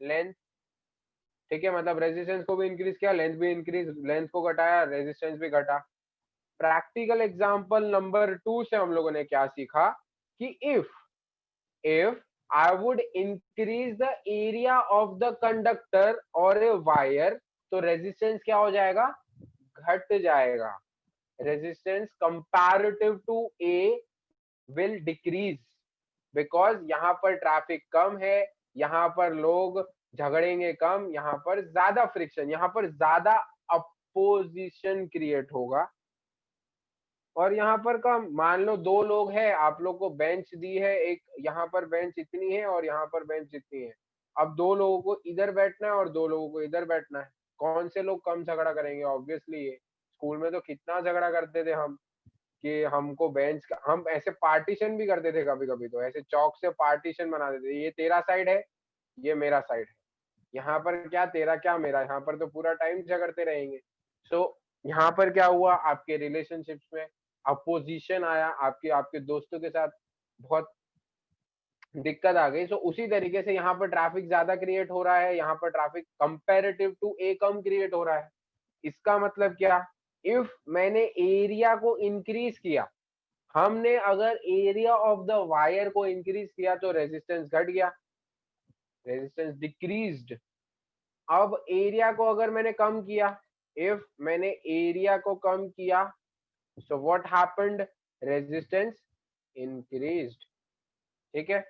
length. ठीक है, मतलब रेजिस्टेंस को भी इंक्रीज किया, लेंथ भी इंक्रीज, लेंथ को घटाया, रेजिस्टेंस भी घटा। प्रैक्टिकल एग्जांपल नंबर 2 से हम लोगों ने क्या सीखा कि if I would increase the area of the conductor और ए वायर, तो रेजिस्टेंस क्या हो जाएगा? घट जाएगा। Resistance comparative to A will decrease, because यहाँ पर ट्रैफिक कम है, यहाँ पर लोग झगड़ेंगे कम, यहाँ पर ज्यादा फ्रिक्शन, यहाँ पर ज्यादा अपोजिशन क्रिएट होगा। और यहाँ पर कम, मान लो दो लोग हैं, आप लोग को बेंच दी है एक, यहाँ पर बेंच इतनी है और यहाँ पर बेंच इतनी है। अब दो लोगों को इधर बैठना है और दो लोगों को इधर बैठना है, कौन से लोग कम झगड़ा करेंगे? ऑब्वियसली ये। स्कूल में तो कितना झगड़ा करते थे हम कि हमको बेंच का, हम ऐसे पार्टीशन भी करते थे कभी कभी, तो ऐसे चौक से पार्टीशन बना देते थे, ये तेरा साइड है, ये मेरा साइड है। यहाँ पर क्या तेरा क्या मेरा, यहाँ पर तो पूरा टाइम झगड़ते रहेंगे। सो यहाँ पर क्या हुआ? आपके रिलेशनशिप्स में अपोजिशन आया, आपके आपके दोस्तों के साथ बहुत दिक्कत आ गई। सो उसी तरीके से यहाँ पर ट्रैफिक ज्यादा क्रिएट हो रहा है, यहाँ पर ट्रैफिक कंपेरेटिव टू ए कम क्रिएट हो रहा है। इसका मतलब क्या? इफ मैंने एरिया को इंक्रीज किया, हमने अगर एरिया ऑफ द वायर को इंक्रीज किया, तो रेजिस्टेंस घट गया, रेजिस्टेंस डिक्रीज्ड। अब एरिया को अगर मैंने कम किया, इफ मैंने एरिया को कम किया, so what happened? Resistance increased. ठीक है,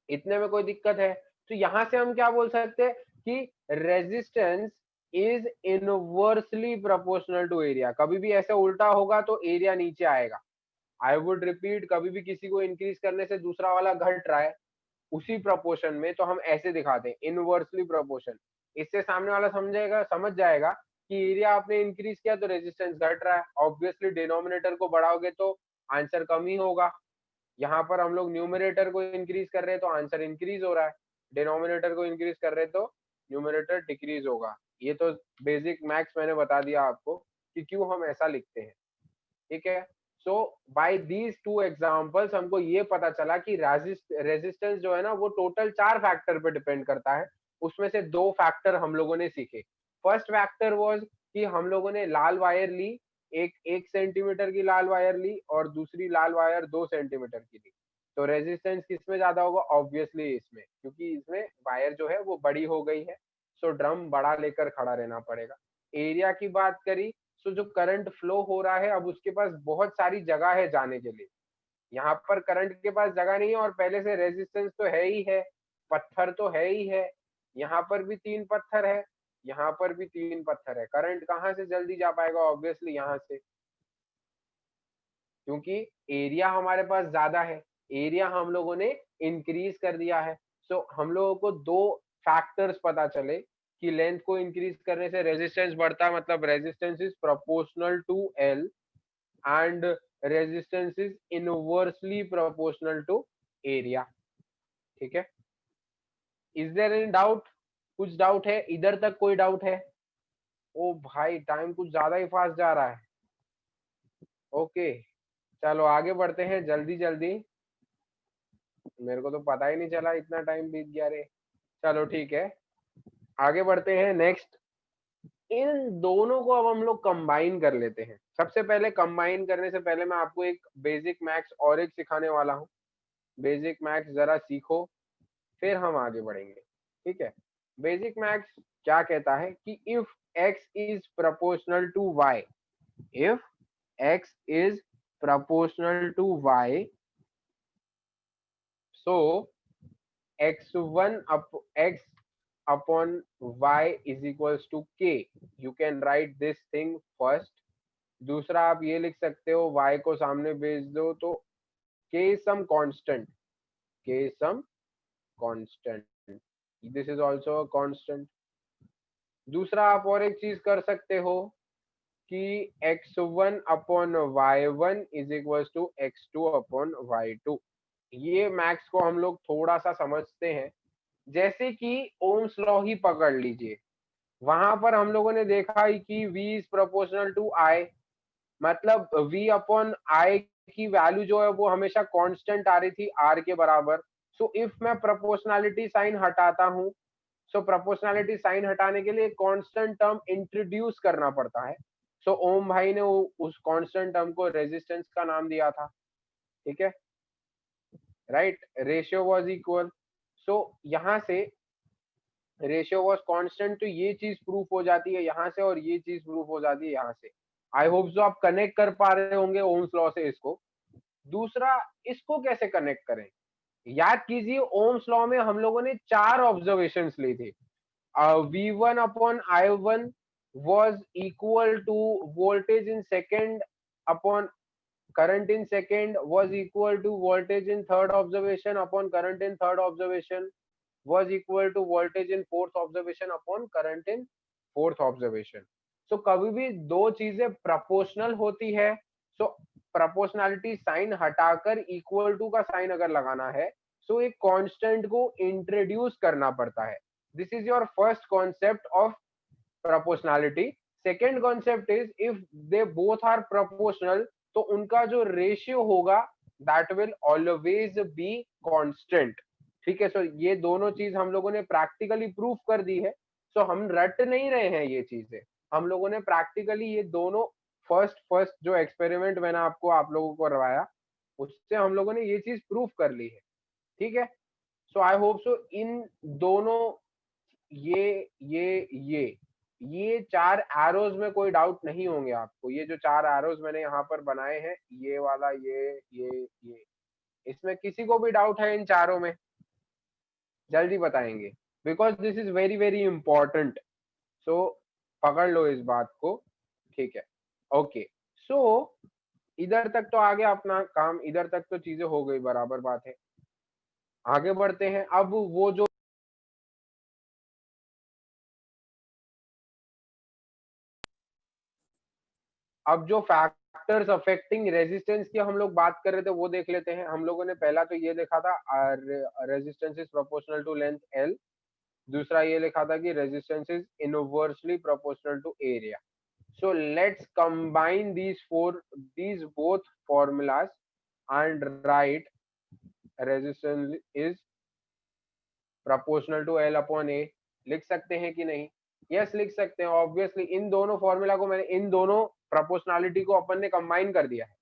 इतने में कोई दिक्कत है? तो यहां से हम क्या बोल सकते हैं कि resistance is inversely proportional to area. कभी भी ऐसा उल्टा होगा तो एरिया नीचे आएगा। आई वुड रिपीट, कभी भी किसी को इंक्रीज करने से दूसरा वाला घट रहा है उसी प्रोपोर्शन में, तो हम ऐसे दिखाते हैं इनवर्सली प्रोपोर्शन। इससे सामने वाला समझेगा, समझ जाएगा कि एरिया आपने इंक्रीज किया तो रेजिस्टेंस घट रहा है। ऑब्वियसली डिनोमिनेटर को बढ़ाओगे तो आंसर कम ही होगा। यहाँ पर हम लोग न्यूमरेटर को इंक्रीज कर रहे हैं तो आंसर इंक्रीज हो रहा है, डिनोमिनेटर को इंक्रीज कर रहे हैं तो न्यूमरेटर डिक्रीज होगा। ये तो बेसिक मैथ्स मैंने बता दिया आपको कि क्यों हम ऐसा लिखते हैं। ठीक है, सो बाय दीज टू एग्जांपल्स हमको ये पता चला कि रेजिस्टेंस जो है ना वो टोटल 4 फैक्टर पे डिपेंड करता है। उसमें से 2 फैक्टर हम लोगों ने सीखे। फर्स्ट फैक्टर वाज कि हम लोगों ने लाल वायर ली, एक सेंटीमीटर की लाल वायर ली और दूसरी लाल वायर 2 सेंटीमीटर की ली, तो रेजिस्टेंस किसमें ज्यादा होगा? ऑब्वियसली इसमें, क्योंकि इसमें वायर जो है वो बड़ी हो गई है, सो ड्रम बड़ा लेकर खड़ा रहना पड़ेगा। एरिया की बात करी, सो जो करंट फ्लो हो रहा है अब उसके पास बहुत सारी जगह है जाने के लिए। यहाँ पर करंट के पास जगह नहीं है और पहले से रेजिस्टेंस तो है ही है, पत्थर तो है ही है, यहाँ पर भी 3 पत्थर है, यहाँ पर भी 3 पत्थर है, करंट कहाँ से जल्दी जा पाएगा? ऑब्वियसली यहाँ से, क्योंकि एरिया हमारे पास ज्यादा है, एरिया हम लोगों ने इंक्रीज कर दिया है। सो हम लोगों को दो फैक्टर्स पता चले कि लेंथ को इंक्रीज करने से रेजिस्टेंस बढ़ता है, मतलब resistance is proportional to L and resistance is inversely proportional to area. ठीक है, इज देयर एनी डाउट? कुछ डाउट है इधर तक? कोई डाउट है? ओ भाई टाइम कुछ ज्यादा ही फास्ट जा रहा है। ओके चलो आगे बढ़ते हैं जल्दी जल्दी, मेरे को तो पता ही नहीं चला इतना टाइम बीत गया रे। चलो ठीक है, आगे बढ़ते हैं नेक्स्ट। इन दोनों को अब हम लोग कंबाइन कर लेते हैं। सबसे पहले कंबाइन करने से पहले मैं आपको एक बेसिक मैथ्स और एक सिखाने वाला हूँ। बेसिक मैथ्स जरा सीखो, फिर हम आगे बढ़ेंगे। ठीक है, बेसिक मैथ्स क्या कहता है कि if x is proportional to y, if x is proportional to y, so x1 x upon y is equals to k. You can write this thing first. दूसरा आप ये लिख सकते हो, y को सामने भेज दो तो k is some constant, k is some constant, this is also a constant. दूसरा आप और एक चीज कर सकते हो कि x1 upon y1 is equal to x2 upon y2। ये मैथ्स को हम लोग थोड़ा सा समझते हैं, जैसे कि ओम्स लॉ ही पकड़ लीजिए। वहां पर हम लोगों ने देखा ही कि v is proportional to i, मतलब v अपॉन i की वैल्यू जो है वो हमेशा कांस्टेंट आ रही थी r के बराबर। सो इफ मैं प्रोपोर्शनलिटी साइन हटाता हूँ, सो प्रोपोर्शनलिटी साइन हटाने के लिए कांस्टेंट टर्म इंट्रोड्यूस करना पड़ता है। सो ओम भाई ने उस कांस्टेंट टर्म को रेजिस्टेंस का नाम दिया था। ठीक है, राइट, रेशियो वाज इक्वल। सो यहाँ से रेशियो वाज कांस्टेंट, तो ये चीज प्रूफ हो जाती है यहाँ से और ये चीज प्रूफ हो जाती है यहाँ से। आई होप जो आप कनेक्ट कर पा रहे होंगे ओम्स लॉ से इसको। दूसरा, इसको कैसे कनेक्ट करें? याद कीजिए ओम्स लॉ में हम लोगों ने 4 ऑब्जर्वेशंस ली थी। V1 upon I1 was equal to voltage in second upon current in second was equal to voltage in third observation upon current in third observation was equal to voltage in fourth observation upon current in fourth observation. So कभी भी दो चीजें proportional होती है, so proportionality sign हटाकर equal to का sign अगर लगाना है, so एक कांस्टेंट को इंट्रोड्यूस करना पड़ता है। This is your first concept of proportionality. Second concept is if they both are proportional, तो उनका जो रेशियो होगा that will always be constant. ठीक है, सो ये दोनों चीज हम लोगों ने प्रैक्टिकली प्रूफ कर दी है। सो हम रट नहीं रहे हैं ये चीजें, हम लोगों ने प्रैक्टिकली ये दोनों फर्स्ट जो एक्सपेरिमेंट मैंने आपको आप लोगों को करवाया उससे हम लोगों ने ये चीज प्रूफ कर ली है। ठीक है, सो आई होप सो इन दोनों ये 4 एरोज में कोई डाउट नहीं होंगे आपको। ये जो 4 एरोज मैंने यहाँ पर बनाए हैं, ये वाला, ये इसमें किसी को भी डाउट है इन चारों में? जल्दी बताएंगे, because this is very very important. So पकड़ लो इस बात को। ठीक है, ओके, सो इधर तक तो आ गया अपना काम, इधर तक तो चीजें हो गई, बराबर बात है। आगे बढ़ते हैं। अब वो जो फैक्टर्स अफेक्टिंग रेजिस्टेंस की हम लोग बात कर रहे थे वो देख लेते हैं। हम लोगों ने पहला तो ये देखा था resistance is proportional to length L. दूसरा ये लिखा था कि resistance is inversely proportional to area. So let's combine these both formulas and write resistance is proportional to L upon A। लिख सकते हैं कि नहीं? यस लिख सकते हैं ऑब्वियसली। इन दोनों फॉर्मूला को मैंने, इन दोनों प्रोपोर्शनलिटी को अपन ने कंबाइन कर दिया है,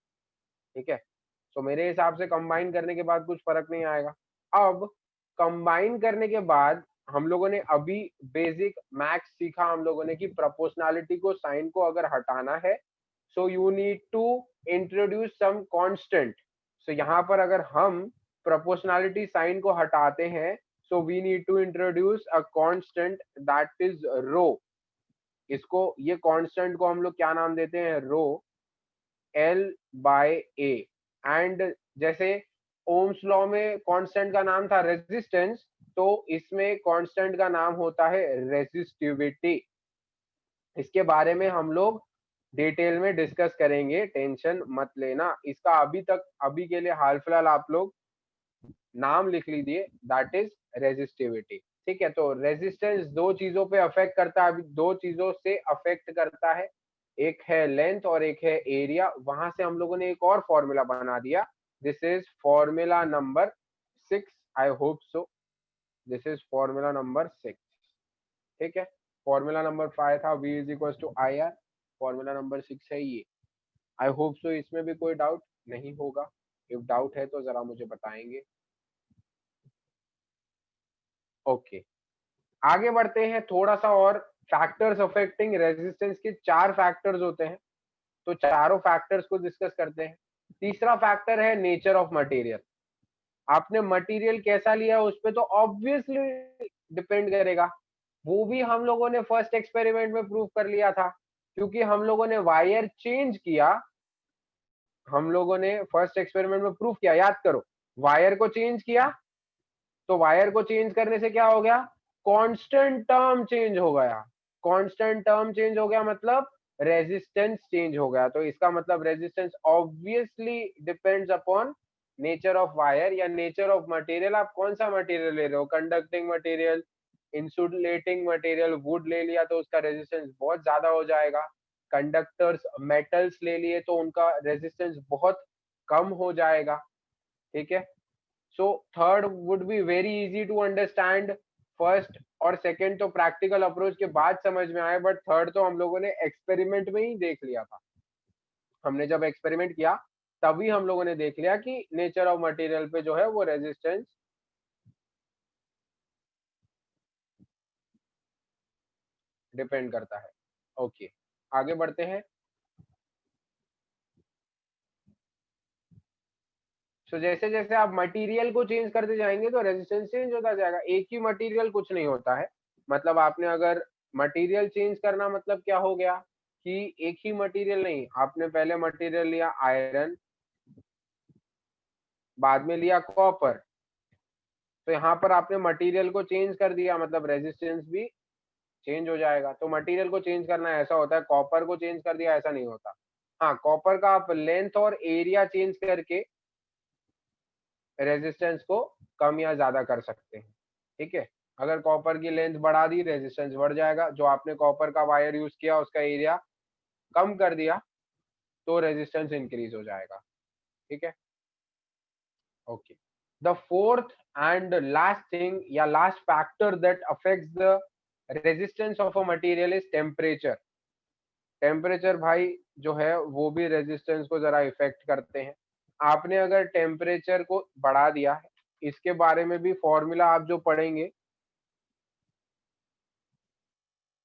ठीक है। तो मेरे हिसाब से कंबाइन करने के बाद कुछ फर्क नहीं आएगा। अब कंबाइन करने के बाद हम लोगों ने अभी बेसिक मैथ्स सीखा हम लोगों ने कि प्रोपोर्शनलिटी को, साइन को अगर हटाना है, so you need to introduce some constant. So यहाँ पर अगर हम प्रोपोर्शनलिटी साइन को हटाते हैं, so we need to introduce a constant that is rho. इसको, ये कांस्टेंट को हम लोग क्या नाम देते हैं, रो, L/A। एंड जैसे ओम्स लॉ में कांस्टेंट का नाम था रेजिस्टेंस, तो इसमें कांस्टेंट का नाम होता है रेजिस्टिविटी। इसके बारे में हम लोग डिटेल में डिस्कस करेंगे, टेंशन मत लेना। इसका अभी तक, अभी के लिए हाल फिलहाल आप लोग नाम लिख लीजिए, दैट इज रेजिस्टिविटी, ठीक है। तो रेजिस्टेंस दो चीजों पे अफेक्ट करता है, अभी दो चीजों से अफेक्ट करता है, एक है लेंथ और एक है एरिया। वहां से हम लोगों ने एक और फॉर्मूला बना दिया, this is formula number 6, I hope so this is formula number 6, ठीक है। फॉर्मूला नंबर 5 था V is equal to I R, formula number 6 है ये। आई होप सो इसमें भी कोई डाउट नहीं होगा, इफ डाउट है तो जरा मुझे बताएंगे। ओके, आगे बढ़ते हैं थोड़ा सा और। फैक्टर्स अफेक्टिंग रेजिस्टेंस के 4 फैक्टर्स होते हैं, तो चारों फैक्टर्स को डिस्कस करते हैं। तीसरा फैक्टर है नेचर ऑफ मटेरियल। आपने मटेरियल कैसा लिया उस पे तो ऑब्वियसली डिपेंड करेगा। वो भी हम लोगों ने फर्स्ट एक्सपेरिमेंट में प्रूव कर लिया था, क्योंकि हम लोगों ने वायर चेंज किया। हम लोगों ने फर्स्ट एक्सपेरिमेंट में प्रूव किया, याद करो, वायर को चेंज किया, तो वायर को चेंज करने से क्या हो गया, कांस्टेंट टर्म चेंज हो गया। कांस्टेंट टर्म चेंज हो गया मतलब रेजिस्टेंस चेंज हो गया। तो इसका मतलब resistance obviously depends upon nature of wire या नेचर ऑफ मटेरियल। आप कौन सा मटेरियल ले रहे हो, conducting material, insulating material, would ले लिया तो उसका रेजिस्टेंस बहुत ज्यादा हो जाएगा। कंडक्टर्स मेटल्स ले लिए तो उनका रेजिस्टेंस बहुत कम हो जाएगा, ठीक है। So third would be very easy to understand. First और सेकंड तो प्रैक्टिकल अप्रोच के बाद समझ में आए, बट थर्ड तो हम लोगों ने एक्सपेरिमेंट में ही देख लिया था। हमने जब एक्सपेरिमेंट किया तभी हम लोगों ने देख लिया कि नेचर ऑफ मटेरियल पे जो है वो रेजिस्टेंस डिपेंड करता है। ओके, आगे बढ़ते हैं। सो जैसे जैसे आप मटेरियल को चेंज करते जाएंगे तो रेजिस्टेंस चेंज होता जाएगा। एक ही मटेरियल कुछ नहीं होता है। मतलब आपने अगर मटेरियल चेंज करना, मतलब क्या हो गया कि एक ही मटेरियल नहीं, आपने पहले मटेरियल लिया आयरन, बाद में लिया कॉपर, तो यहाँ पर आपने मटेरियल को चेंज कर दिया, मतलब रेजिस्टेंस भी चेंज हो जाएगा। तो मटेरियल को चेंज करना ऐसा होता है, कॉपर को चेंज कर दिया ऐसा नहीं होता। हाँ, कॉपर का आप लेंथ और एरिया चेंज करके रेजिस्टेंस को कम या ज्यादा कर सकते हैं, ठीक है। अगर कॉपर की लेंथ बढ़ा दी, रेजिस्टेंस बढ़ जाएगा। जो आपने कॉपर का वायर यूज किया उसका एरिया कम कर दिया तो रेजिस्टेंस इंक्रीज हो जाएगा, ठीक है। Okay, the fourth and last thing या last factor that affects the resistance of a material is temperature. Temperature भाई जो है वो भी रेजिस्टेंस को जरा इफेक्ट करते हैं। आपने अगर टेम्परेचर को बढ़ा दिया है, इसके बारे में भी फॉर्मूला आप जो पढ़ेंगे,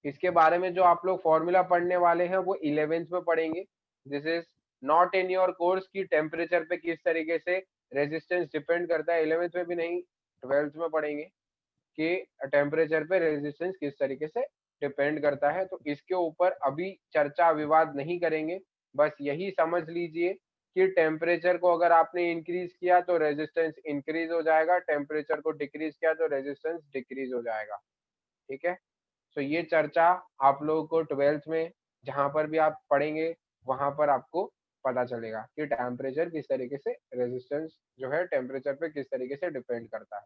इसके बारे में जो आप लोग फॉर्मूला पढ़ने वाले हैं वो 11th में पढ़ेंगे। This is not in your course की टेम्परेचर पे किस तरीके से रेजिस्टेंस डिपेंड करता है, 11th में भी नहीं, 12th में पढ़ेंगे कि टेम्परेचर पे रेजिस्टेंस किस तरीके से डिपेंड करता है। तो इसके ऊपर अभी चर्चा विवाद नहीं करेंगे, बस यही समझ लीजिए कि टेम्परेचर को अगर आपने इंक्रीज किया तो रेजिस्टेंस इंक्रीज हो जाएगा, टेम्परेचर को डिक्रीज किया तो रेजिस्टेंस डिक्रीज हो जाएगा, ठीक है। तो ये चर्चा आप लोगों को 12th में जहां पर भी आप पढ़ेंगे वहां पर आपको पता चलेगा कि टेम्परेचर किस तरीके से, रेजिस्टेंस जो है टेम्परेचर पे किस तरीके से डिपेंड करता है।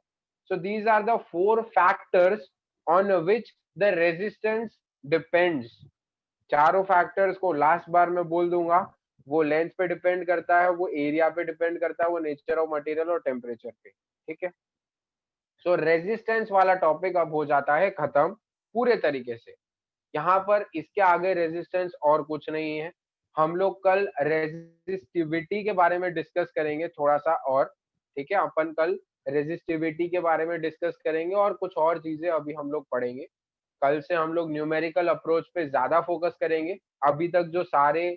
So these are the 4 factors on which the resistance depends. चारों फैक्टर्स को लास्ट बार में बोल दूंगा। वो लेंथ पे डिपेंड करता है, वो एरिया पे डिपेंड करता है, वो नेचर ऑफ मटेरियल और टेम्परेचर पे, ठीक है। सो रेजिस्टेंस वाला टॉपिक अब हो जाता है खत्म पूरे तरीके से। यहाँ पर इसके आगे रेजिस्टेंस और कुछ नहीं है। हम लोग कल रेजिस्टिविटी के बारे में डिस्कस करेंगे थोड़ा सा और, ठीक है, अपन कल रेजिस्टिविटी के बारे में डिस्कस करेंगे और कुछ और चीजें अभी हम लोग पढ़ेंगे। कल से हम लोग न्यूमेरिकल अप्रोच पे ज्यादा फोकस करेंगे। अभी तक जो सारे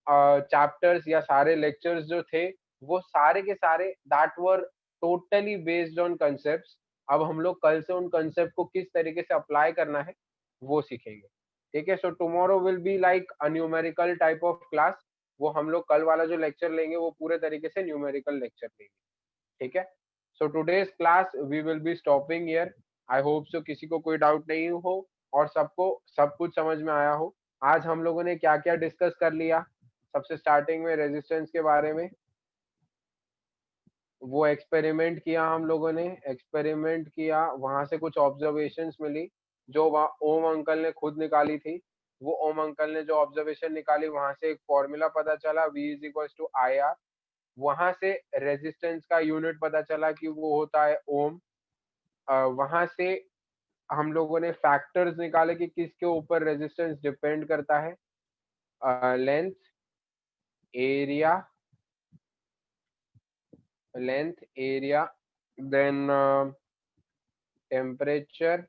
चैप्टर्स या सारे लेक्चर्स जो थे वो सारे के सारे that were totally based on concepts. अब हम लोग कल से उन कंसेप्ट को किस तरीके से अप्लाई करना है वो सीखेंगे, ठीक है। So tomorrow will be like a numerical type of class. वो हम लोग कल वाला जो लेक्चर लेंगे वो पूरे तरीके से न्यूमेरिकल लेक्चर लेंगे, ठीक है। So today's class we will be stopping here. I hope so किसी को कोई डाउट नहीं हो और सबको सब कुछ समझ में आया हो। आज हम लोगों ने क्या क्या डिस्कस कर लिया। सबसे स्टार्टिंग में रेजिस्टेंस के बारे में वो एक्सपेरिमेंट किया, हम लोगों ने एक्सपेरिमेंट किया, वहां से कुछ ऑब्जर्वेशंस मिली जो ओम अंकल ने खुद निकाली थी। वो ओम अंकल ने जो ऑब्जर्वेशन निकाली वहां से एक फॉर्मूला पता चला V is equal to I R. वहां से रेजिस्टेंस का यूनिट पता चला कि वो होता है ओम। वहां से हम लोगों ने फैक्टर्स निकाले कि किसके ऊपर रेजिस्टेंस डिपेंड करता है। Length, area, then temperature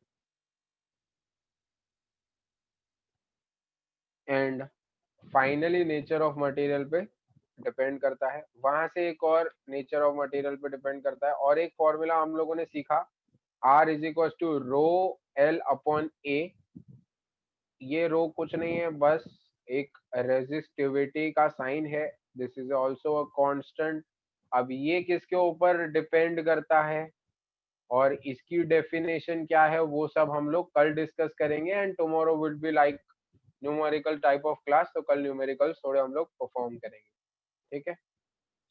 and finally nature of material पे डिपेंड करता है। वहां से एक और नेचर ऑफ मटेरियल पे डिपेंड करता है और एक फॉर्मूला हम लोगों ने सीखा R is equal to rho L upon A. ये रो कुछ नहीं है, बस एक रेजिस्टिविटी का साइन है। This is also a constant. अब ये किसके ऊपर डिपेंड करता है और इसकी डेफिनेशन क्या है वो सब हम लोग कल डिस्कस करेंगे। And tomorrow will be like numerical type of class. तो कल न्यूमेरिकल्स थोड़े हम लोग परफॉर्म करेंगे, ठीक है।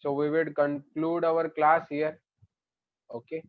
So we will conclude our class here, okay.